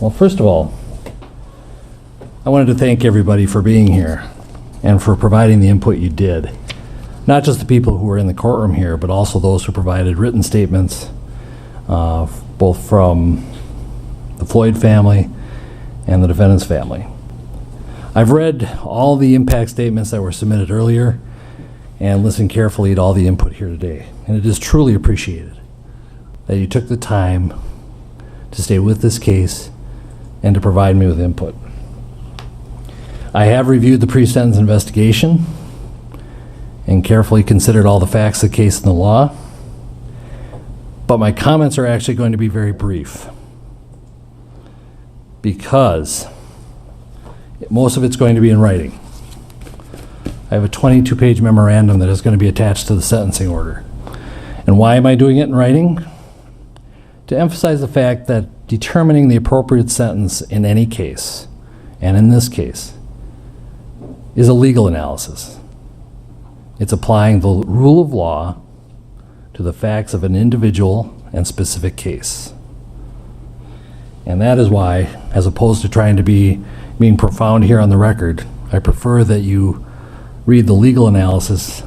Well, first of all, I wanted to thank everybody for being here and for providing the input you did. Not just the people who were in the courtroom here, but also those who provided written statements, both from the Floyd family and the defendant's family. I've read all the impact statements that were submitted earlier and listened carefully to all the input here today. And it is truly appreciated that you took the time to stay with this case and to provide me with input. I have reviewed the pre-sentence investigation and carefully considered all the facts of the case and the law, but my comments are actually going to be very brief because most of it's going to be in writing. I have a 22-page memorandum that is going to be attached to the sentencing order. And why am I doing it in writing? To emphasize the fact that determining the appropriate sentence in any case, and in this case, is a legal analysis. It's applying the rule of law to the facts of an individual and specific case. And that is why, as opposed to trying to being profound here on the record, I prefer that you read the legal analysis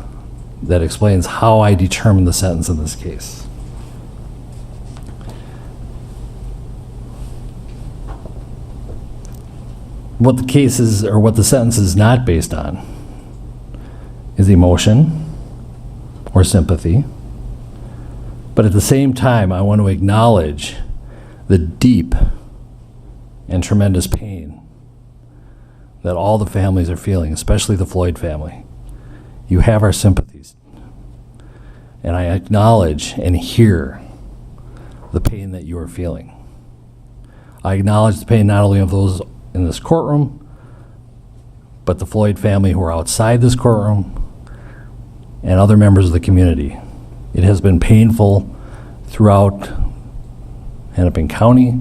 that explains how I determined the sentence in this case. What the case is, or what the sentence is not based on, is emotion or sympathy. But at the same time, I want to acknowledge the deep and tremendous pain that all the families are feeling, especially the Floyd family. You have our sympathies. And I acknowledge and hear the pain that you are feeling. I acknowledge the pain not only of those in this courtroom, but the Floyd family who are outside this courtroom and other members of the community. It has been painful throughout Hennepin County,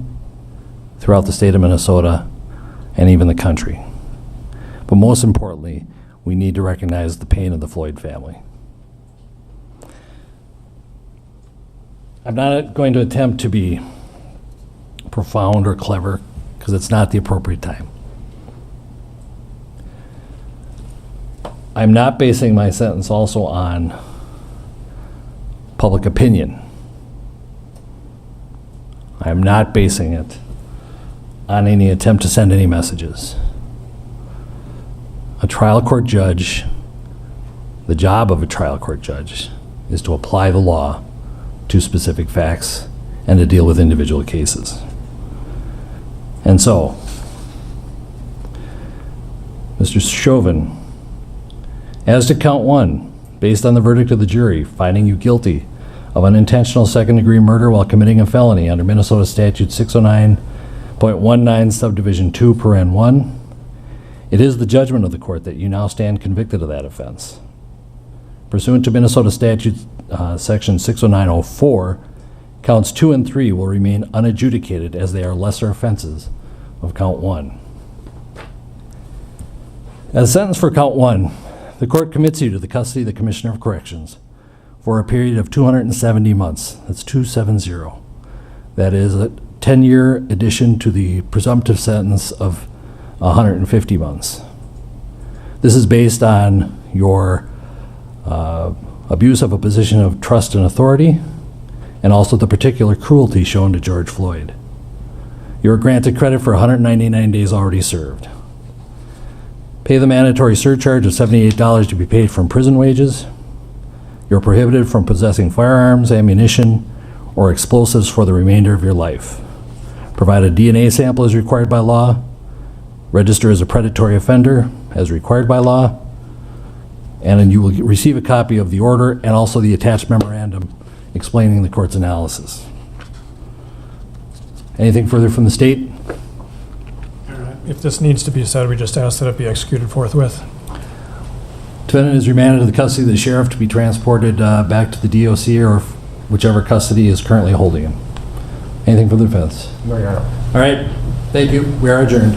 throughout the state of Minnesota, and even the country. But most importantly, we need to recognize the pain of the Floyd family. I'm not going to attempt to be profound or clever, because it's not the appropriate time. I'm not basing my sentence also on public opinion. I'm not basing it on any attempt to send any messages. A trial court judge, the job of a trial court judge is to apply the law to specific facts and to deal with individual cases. And so, Mr. Chauvin, as to count one, based on the verdict of the jury, finding you guilty of unintentional second-degree murder while committing a felony under Minnesota Statute 609.19 subdivision 2 paren 1, it is the judgment of the court that you now stand convicted of that offense. Pursuant to Minnesota Statute section 609.04, counts 2 and 3 will remain unadjudicated as they are lesser offenses of count 1. As sentence for count 1, the court commits you to the custody of the Commissioner of Corrections for a period of 270 months. That's 270. That is a 10-year addition to the presumptive sentence of 150 months. This is based on your abuse of a position of trust and authority, and also the particular cruelty shown to George Floyd. You are granted credit for 199 days already served. Pay the mandatory surcharge of $78 to be paid from prison wages. You're prohibited from possessing firearms, ammunition, or explosives for the remainder of your life. Provide a DNA sample as required by law. Register as a predatory offender as required by law. And then you will receive a copy of the order and also the attached memorandum explaining the court's analysis. Anything further from the state? If this needs to be said, we just ask that it be executed forthwith. Defendant is remanded to the custody of the sheriff to be transported back to the DOC or whichever custody is currently holding him. Anything for the defense? No, Your Honor. All right. Thank you. We are adjourned.